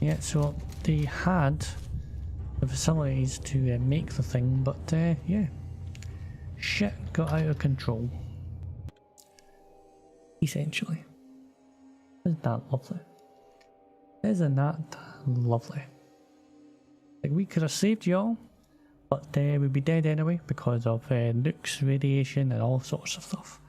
Yeah, so they had the facilities to make the thing, but yeah, shit got out of control. Essentially. Isn't that lovely? Isn't that lovely? Like, we could have saved y'all, but we'd be dead anyway because of nukes, radiation, and all sorts of stuff.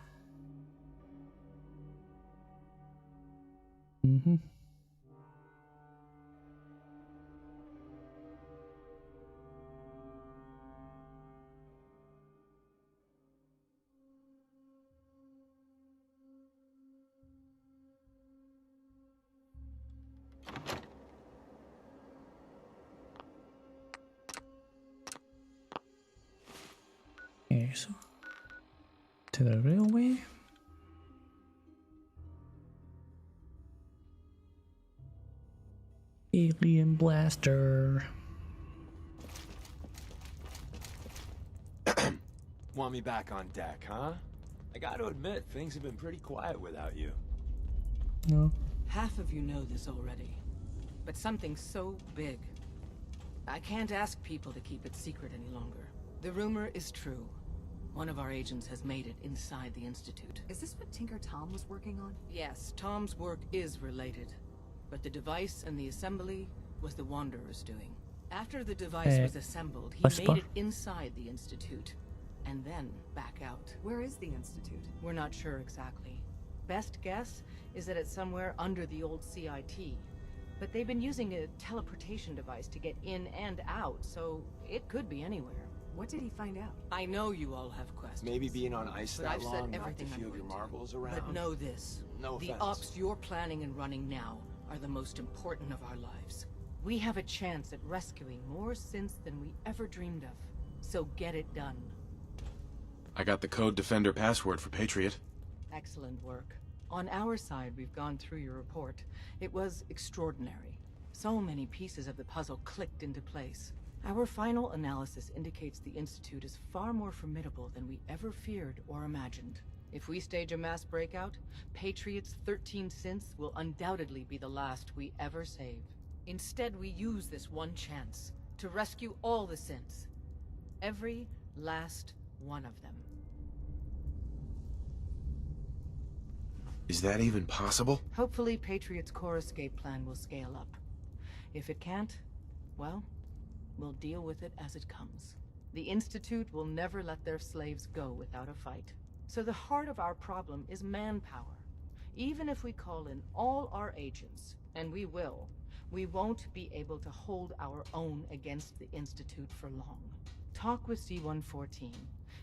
Okay, so to the railway. Alien blaster. Want me back on deck, huh? I gotta admit, things have been pretty quiet without you. No. Half of you know this already, but something so big. I can't ask people to keep it secret any longer. The rumor is true. One of our agents has made it inside the Institute. Is this what Tinker Tom was working on? Yes, Tom's work is related, but the device and the assembly was the Wanderer's doing. After the device was assembled, he made it inside the Institute, and then back out. Where is the Institute? We're not sure exactly. Best guess is that it's somewhere under the old CIT. But they've been using a teleportation device to get in and out, so it could be anywhere. What did he find out? I know you all have questions. Maybe being on ice that I've said long, not to everything feel your marbles around. But know this. No the offense. ops you're planning and running now are the most important of our lives. We have a chance at rescuing more synths than we ever dreamed of. So get it done. I got the Code Defender password for Patriot. Excellent work. On our side, we've gone through your report. It was extraordinary. So many pieces of the puzzle clicked into place. Our final analysis indicates the Institute is far more formidable than we ever feared or imagined. If we stage a mass breakout, Patriot's 13 synths will undoubtedly be the last we ever save. Instead, we use this one chance to rescue all the synths. Every last one of them. Is that even possible? Hopefully, Patriot's core escape plan will scale up. If it can't, well, we'll deal with it as it comes. The Institute will never let their slaves go without a fight. So the heart of our problem is manpower. Even if we call in all our agents, and we will, we won't be able to hold our own against the Institute for long. Talk with C-114.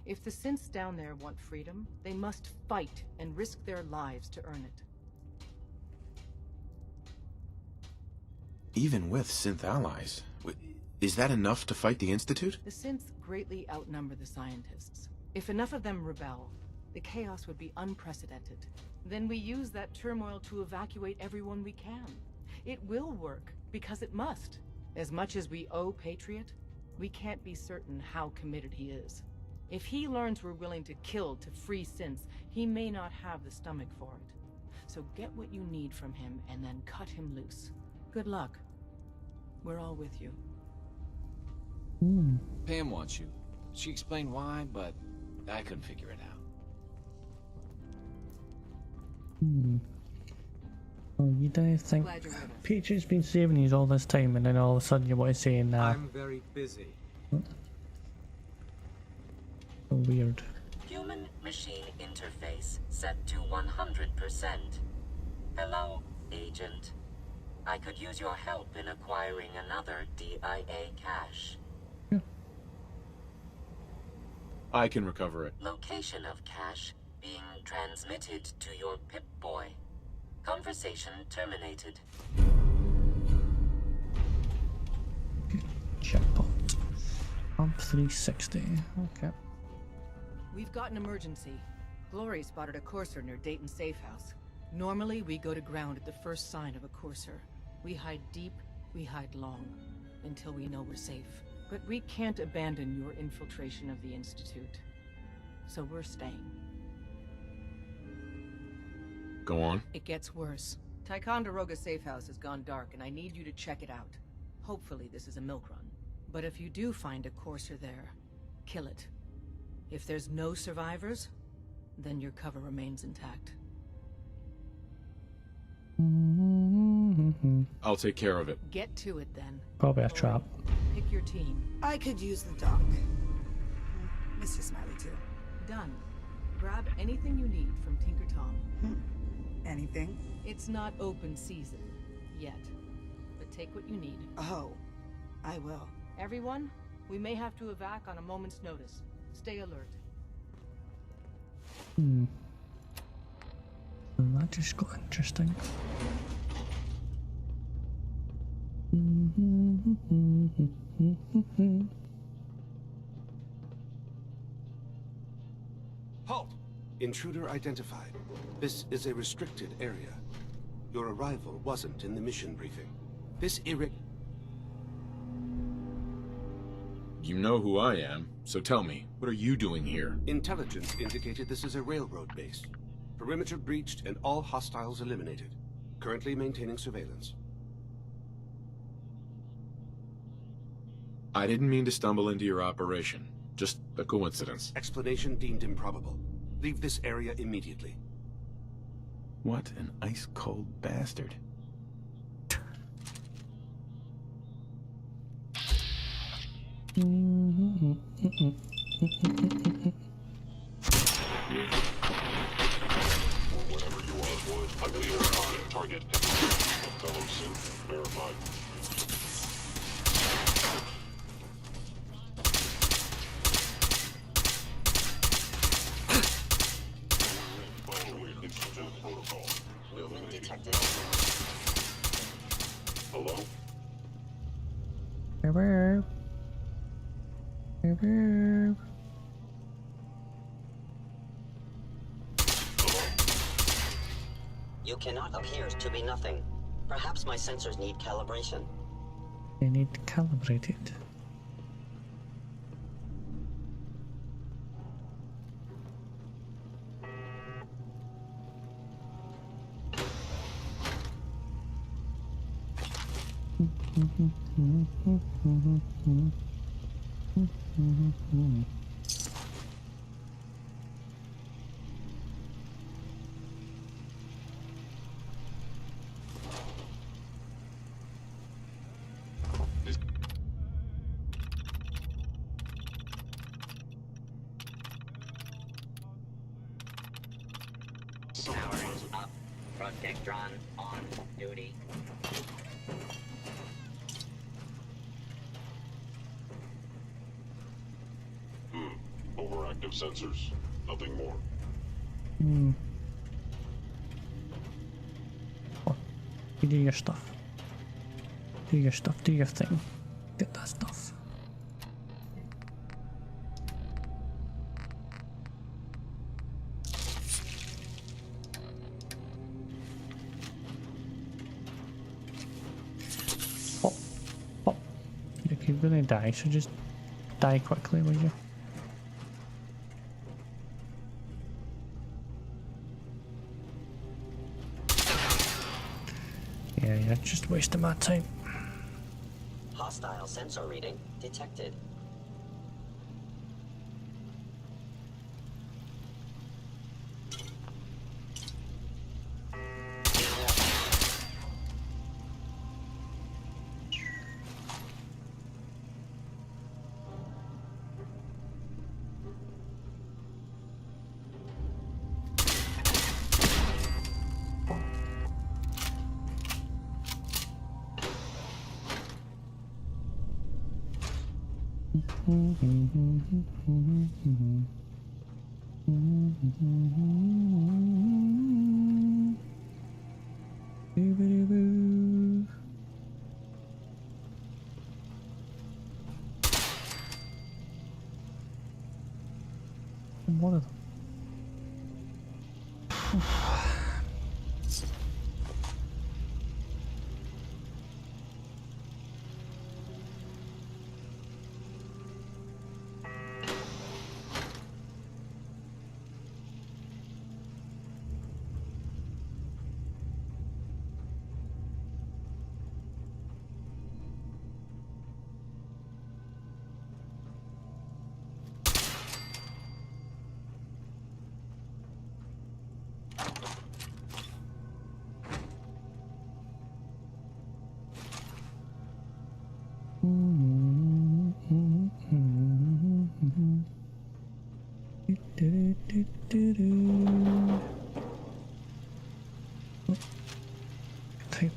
If the synths down there want freedom, they must fight and risk their lives to earn it. Even with synth allies, is that enough to fight the Institute? The synths greatly outnumber the scientists. If enough of them rebel, the chaos would be unprecedented. Then we use that turmoil to evacuate everyone we can. It will work, because it must. As much as we owe Patriot, we can't be certain how committed he is. If he learns we're willing to kill to free synths, he may not have the stomach for it. So get what you need from him and then cut him loose. Good luck. We're all with you. Pam wants you. She explained why, but I couldn't figure it out. Oh, you don't think Patriot's been saving you all this time, and then all of a sudden you want to say, nah. I'm very busy. So weird. Human-machine interface set to 100%. Hello, Agent. I could use your help in acquiring another DIA cache. I can recover it. Location of cache being transmitted to your Pip-Boy. Conversation terminated. Jackpot. Pump 360. Okay. We've got an emergency. Glory spotted a courser near Dayton Safe House. Normally, we go to ground at the first sign of a courser. We hide deep, we hide long, until we know we're safe. But we can't abandon your infiltration of the Institute. So we're staying. Go on. It gets worse. Ticonderoga safe house has gone dark, and I need you to check it out. Hopefully this is a milk run. But if you do find a courser there, kill it. If there's no survivors, then your cover remains intact. I'll take care of it. Get to it then. Probably a trap. Pick your team. I could use the dock. Mr. Smiley, too. Done. Grab anything you need from Tinker Tom. Anything? It's not open season. Yet. But take what you need. Oh, I will. Everyone, we may have to evac on a moment's notice. Stay alert. That just got interesting. Halt! Intruder identified. This is a restricted area. Your arrival wasn't in the mission briefing. This You know who I am, so tell me, what are you doing here? Intelligence indicated this is a railroad base. Perimeter breached and all hostiles eliminated. Currently maintaining surveillance. I didn't mean to stumble into your operation. Just a coincidence. Explanation deemed improbable. Leave this area immediately. What an ice-cold bastard. Target. Fellow Syn, verified. Violated Institute protocol. Eliminated. Hello? You cannot appear to be nothing. Perhaps my sensors need calibration. They need to calibrate it. Powering up. Protectron on duty. Overactive sensors. Nothing more. Oh, you do your stuff. Do your stuff, do your thing. Get that stuff. Pop, pop. If you're gonna die, so just die quickly, will you? Yeah, you're just wasting my time. Hostile sensor reading detected. One of them.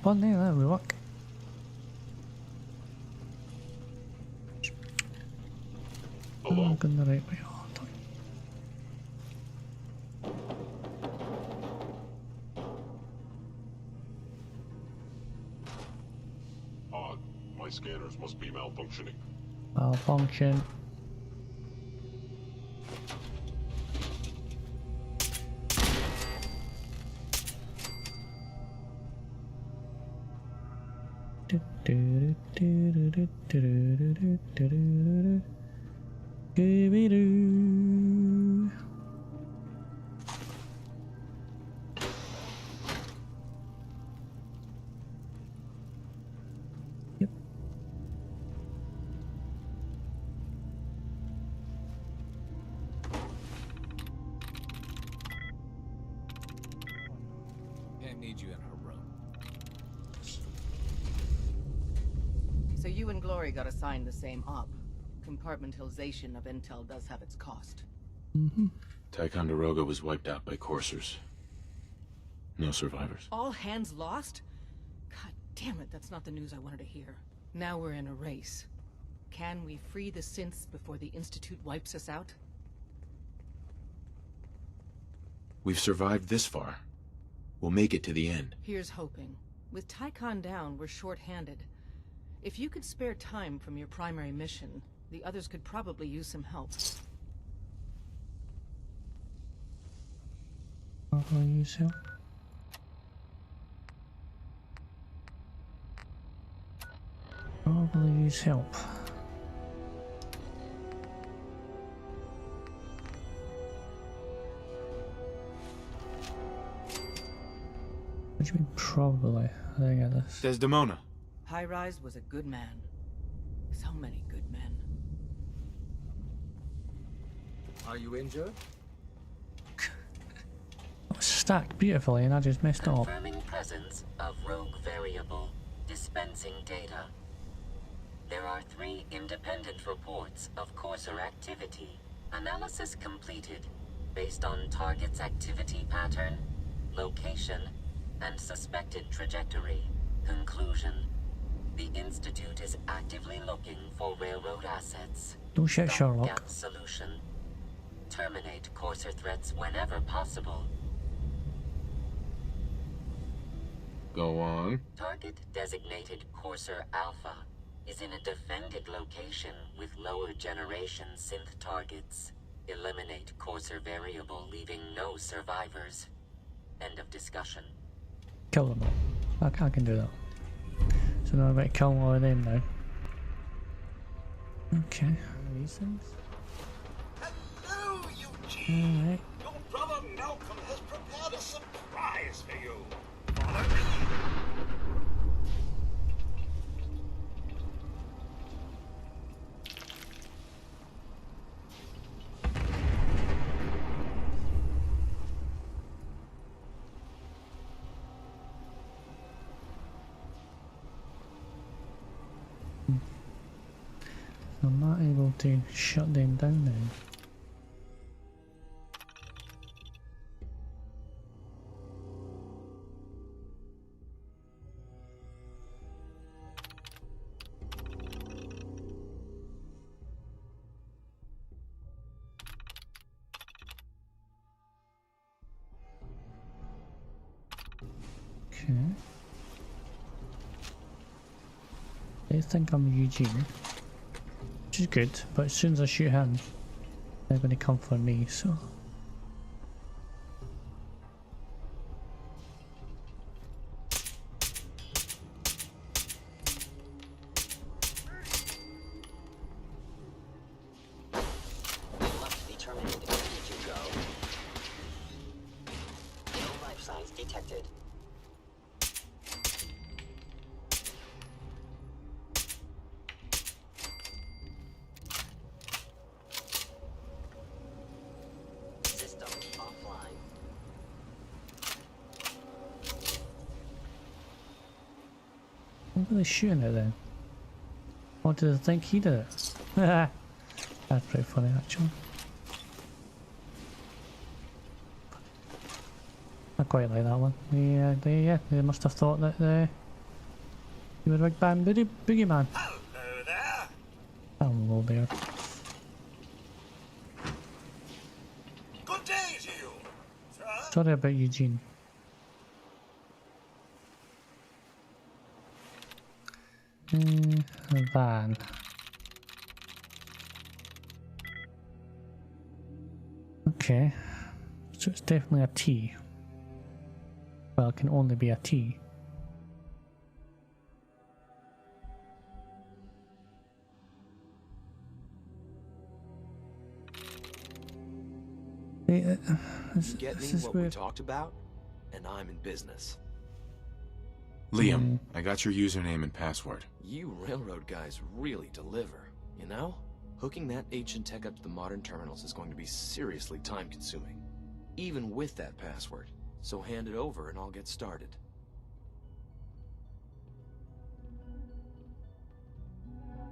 hop on there, that'll work. Hello? I'm going the right way. Oh, Odd. My scanners must be malfunctioning. malfunction. Scooby-Doo. Yep. Can't need you in her room. So you and Glory got assigned the same op. Compartmentalization of intel does have its cost. Ticonderoga was wiped out by coursers. No survivors. All hands lost? God damn it, that's not the news I wanted to hear. Now we're in a race. Can we free the synths before the Institute wipes us out? We've survived this far. We'll make it to the end. Here's hoping. With Tycon down, we're short-handed. If you could spare time from your primary mission, the others could probably use some help. I'll use help. Probably use help. What do you mean probably? I don't get this. Desdemona. High-Rise was a good man. So many good men. Are you injured? It was stacked beautifully and I just messed up. Confirming presence of rogue variable. Dispensing data. There are 3 independent reports of courser activity. Analysis completed based on target's activity pattern, location, and suspected trajectory. Conclusion. The Institute is actively looking for railroad assets. Don't shit, Sherlock. Gap solution. Terminate courser threats whenever possible. Go on. Target designated Courser Alpha is in a defended location with lower generation synth targets. Eliminate Courser variable, leaving no survivors. End of discussion. Kill them all. I can do that. So now I'm going to kill all of them now. Okay. These things? Hello, Eugene! Alright. Your brother Malcolm has prepared a surprise for you. Follow me. I'm not able to shut them down now. Okay. They think I'm Eugene. Which is good, but as soon as I shoot him, they're going to come for me, so... You must be terminated. Where did you go? No life signs detected. System offline. What were they shooting at then? What did they think he did it? That's pretty funny actually. I quite like that one. They must have thought that You were like band boogeyman. Hello there. Hello there. Good day to you, sir. Sorry about Eugene. Van. Okay. So it's definitely a T. Well, it can only be a T. Get me what we talked about, and I'm in business. Liam, I got your username and password. You railroad guys really deliver, you know? Hooking that ancient tech up to the modern terminals is going to be seriously time-consuming, even with that password. So hand it over and I'll get started.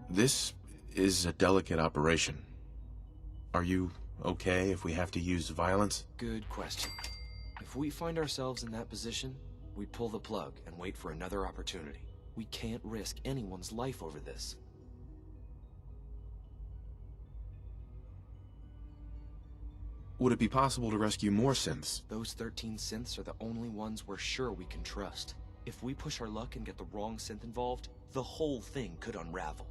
This is a delicate operation. Are you okay if we have to use violence? Good question. If we find ourselves in that position, we'd pull the plug and wait for another opportunity. We can't risk anyone's life over this. Would it be possible to rescue more synths? Those 13 synths are the only ones we're sure we can trust. If we push our luck and get the wrong synth involved, the whole thing could unravel.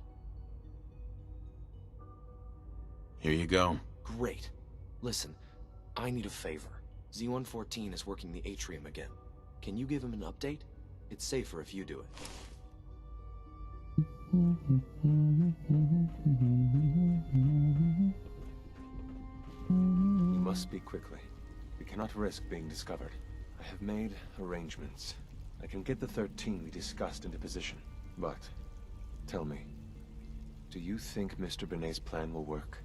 Here you go. Great. Listen, I need a favor. Z-114 is working the atrium again. Can you give him an update? It's safer if you do it. You must speak quickly. We cannot risk being discovered. I have made arrangements. I can get the 13 we discussed into position. But, tell me, do you think Mr. Benet's plan will work?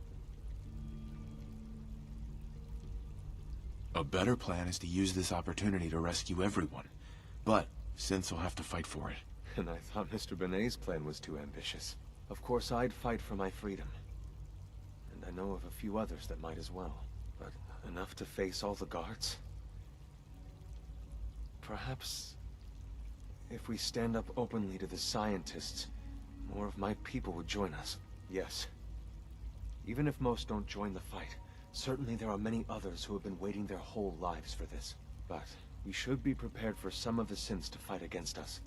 A better plan is to use this opportunity to rescue everyone. But synths will have to fight for it. And I thought Mr. Benet's plan was too ambitious. Of course, I'd fight for my freedom. And I know of a few others that might as well. But enough to face all the guards? Perhaps, if we stand up openly to the scientists, more of my people would join us. Yes. Even if most don't join the fight, certainly there are many others who have been waiting their whole lives for this. But we should be prepared for some of the synths to fight against us.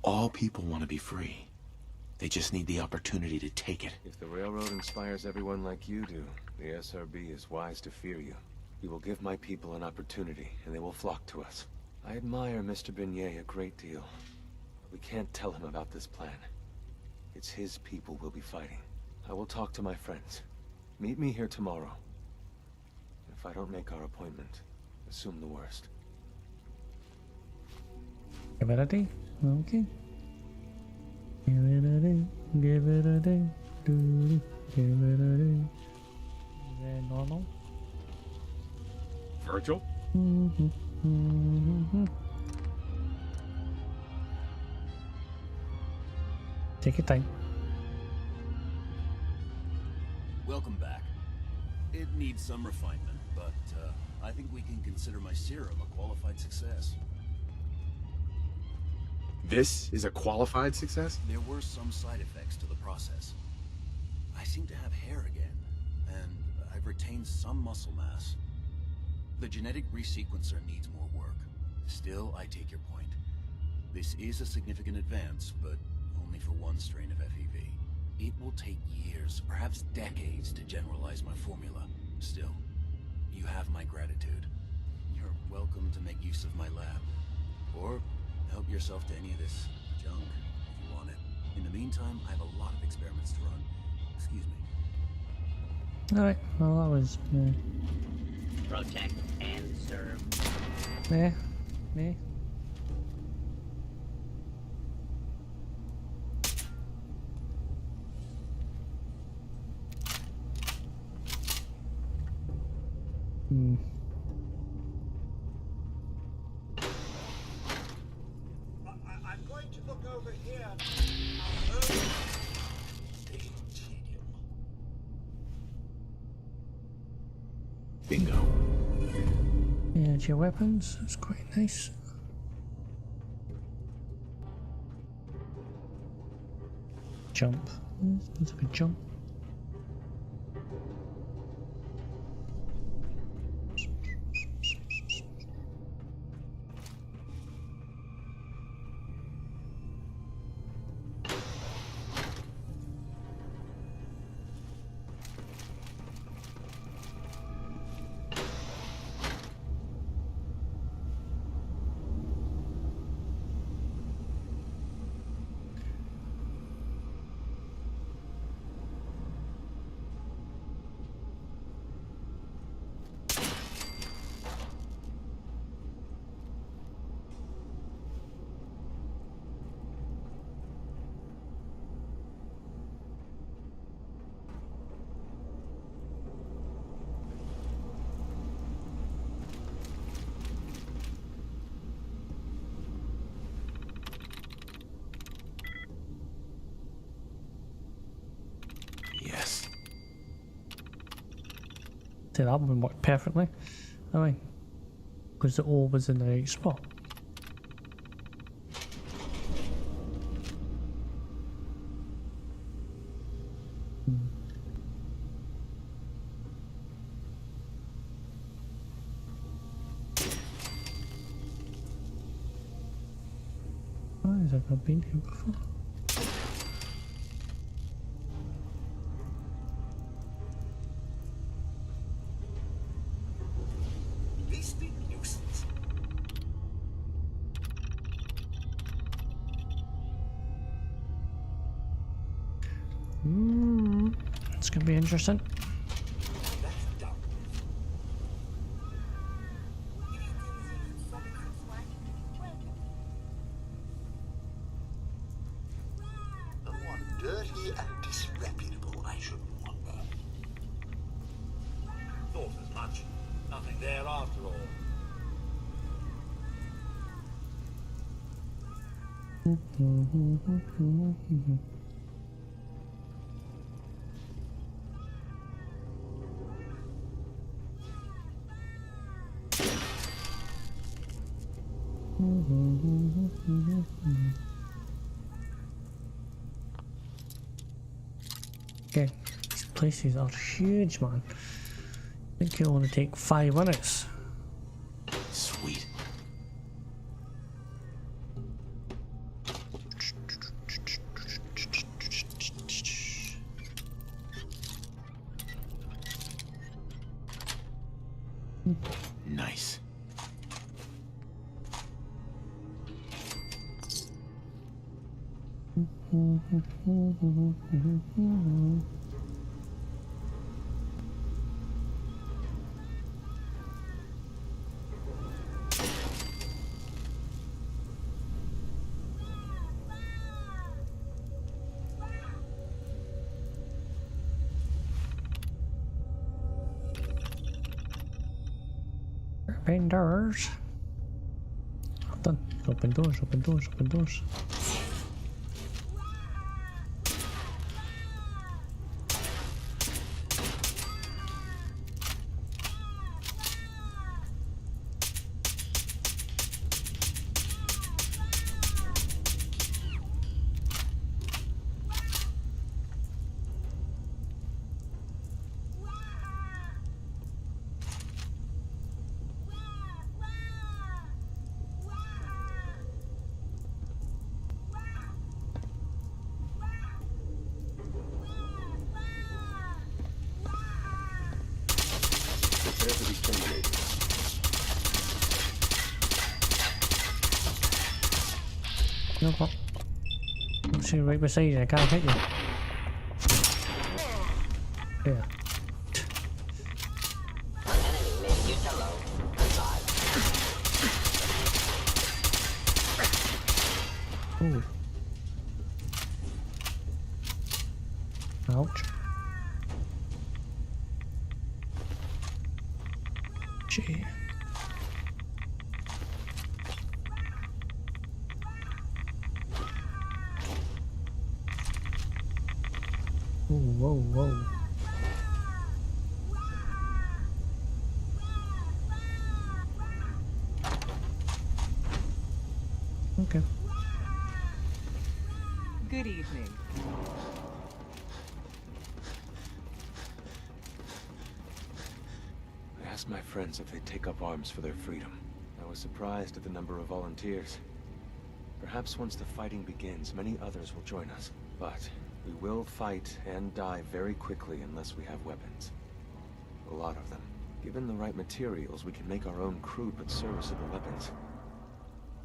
All people want to be free. They just need the opportunity to take it. If the Railroad inspires everyone like you do, the SRB is wise to fear you. We will give my people an opportunity, and they will flock to us. I admire Mr. Beignet a great deal. But we can't tell him about this plan. It's his people we'll be fighting. I will talk to my friends. Meet me here tomorrow. If I don't make our appointment, assume the worst. Give it a day. Okay. Give it a day. Give it a day. Do. Give it a day. Is that normal? Virgil? Take your time. Welcome back. It needs some refinement, but I think we can consider my serum a qualified success. This is a qualified success? There were some side effects to the process. I seem to have hair again, and I've retained some muscle mass. The genetic resequencer needs more work. Still, I take your point. This is a significant advance, but only for one strain of FEV. It will take years, perhaps decades, to generalize my formula. Still, you have my gratitude. You're welcome to make use of my lab. Or help yourself to any of this junk, if you want it. In the meantime, I have a lot of experiments to run. Excuse me. Alright, well that was... Protect and serve. Me. I'm going to look over here. Bingo. Yeah, it's your weapons. It's quite nice. Jump. That's a good jump. Yes. See, that one worked perfectly. I mean, because the ore was in the right spot. Why has I not been here before? Beastly nuisance. It's gonna be interesting. The one dirty and disreputable, I shouldn't wonder. Thought as much. Nothing there after all. Okay, these places are huge, man. I think it'll only take 5 minutes. Sweet. Nice. Open doors. Done. Open doors, open doors, open doors. Prepare to be terminated. No problem. I'm sitting right beside you, I can't hit you. Yeah. Ooh. Ouch. J. Whoa, whoa. Okay. Good evening. I asked my friends if they'd take up arms for their freedom. I was surprised at the number of volunteers. Perhaps once the fighting begins, many others will join us. But we will fight and die very quickly unless we have weapons. A lot of them. Given the right materials, we can make our own crude but serviceable weapons.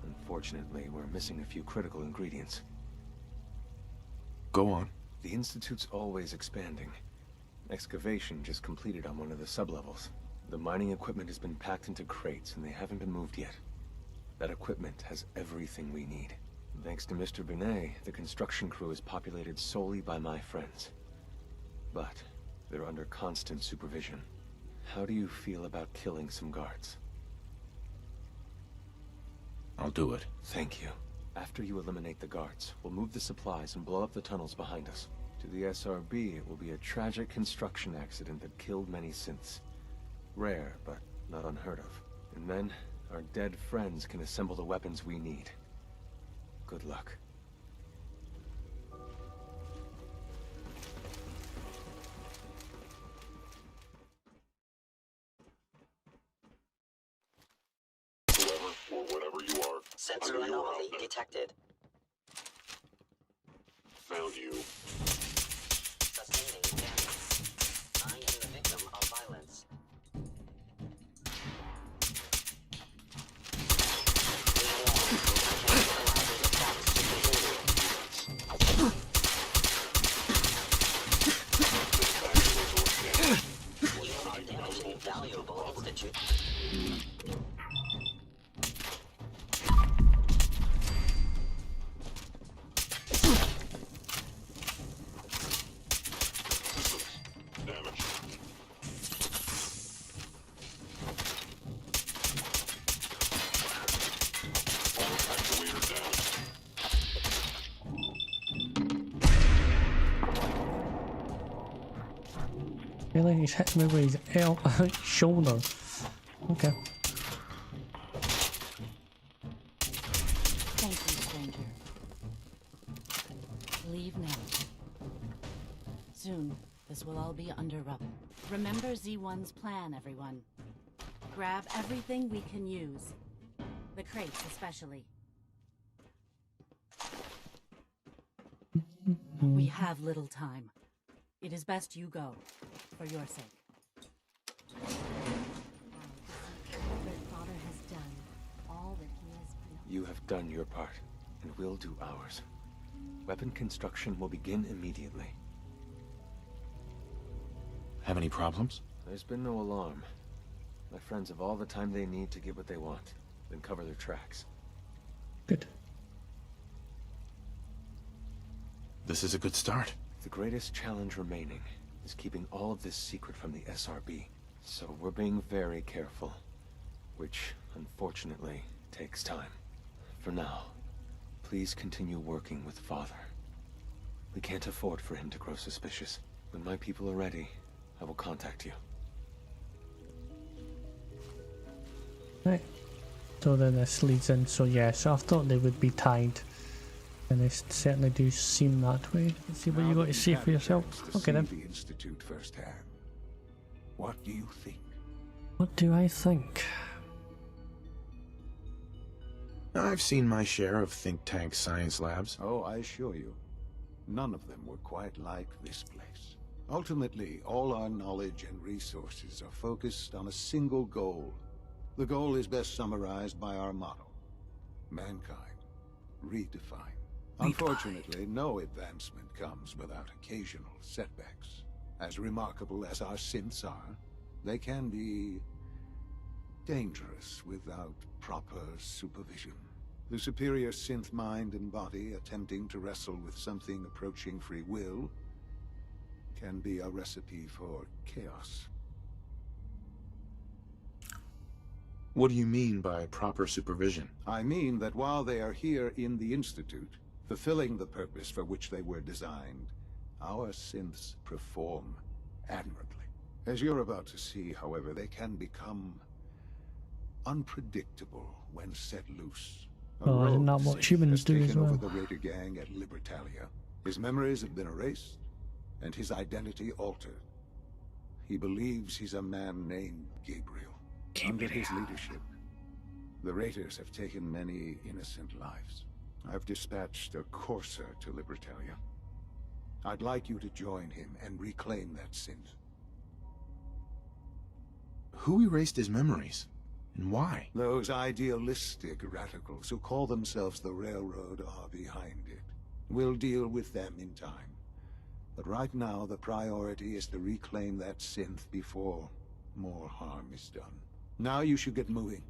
Unfortunately, we're missing a few critical ingredients. Go on. The Institute's always expanding. Excavation just completed on one of the sublevels. The mining equipment has been packed into crates, and they haven't been moved yet. That equipment has everything we need. Thanks to Mr. Binet, the construction crew is populated solely by my friends. But they're under constant supervision. How do you feel about killing some guards? I'll do it. Thank you. After you eliminate the guards, we'll move the supplies and blow up the tunnels behind us. To the SRB, it will be a tragic construction accident that killed many synths. Rare, but not unheard of. And then, our dead friends can assemble the weapons we need. Good luck. Whoever or whatever you are, Sensor I know you're out anomaly there. detected. Found you. Sustaining damage. I am the victim of violence. Damaging valuable institute. Damage. All actuator damage. Really? He's hit me with his shoulder. Okay. Thank you, stranger. Leave now. Soon, this will all be under rubble. Remember Z1's plan, everyone. Grab everything we can use. The crates especially. We have little time. It is best you go, for your sake. What Father has done, all that he has built. You have done your part, and we'll do ours. Weapon construction will begin immediately. Have any problems? There's been no alarm. My friends have all the time they need to get what they want, then cover their tracks. Good. This is a good start. The greatest challenge remaining is keeping all of this secret from the SRB. So we're being very careful, which, unfortunately, takes time. For now, please continue working with Father. We can't afford for him to grow suspicious. When my people are ready, I will contact you. Right. So then this leads in, so yeah, so I thought they would be tied. And they certainly do seem that way. Let's see what you got to say for yourself. Okay then. The Institute firsthand. What do you think? What do I think? I've seen my share of think tank science labs. Oh, I assure you, none of them were quite like this place. Ultimately, all our knowledge and resources are focused on a single goal. The goal is best summarized by our motto: mankind, redefine. Unfortunately, no advancement comes without occasional setbacks. As remarkable as our synths are, they can be dangerous without proper supervision. The superior synth mind and body attempting to wrestle with something approaching free will can be a recipe for chaos. What do you mean by proper supervision? I mean that while they are here in the Institute, fulfilling the purpose for which they were designed, our synths perform admirably. As you're about to see, however, they can become unpredictable when set loose. Oh, isn't that what humans do as well? Over the Raider gang at Libertalia. His memories have been erased, and his identity altered. He believes he's a man named Gabriel. Under his leadership, the Raiders have taken many innocent lives. I've dispatched a courser to Libertalia. I'd like you to join him and reclaim that synth. Who erased his memories? And why? Those idealistic radicals who call themselves the Railroad are behind it. We'll deal with them in time. But right now, the priority is to reclaim that synth before more harm is done. Now you should get moving.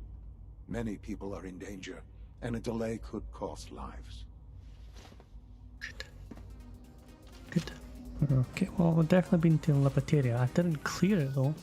Many people are in danger, and a delay could cost lives. Good. Okay, well, we've definitely been to Libertalia. I didn't clear it though.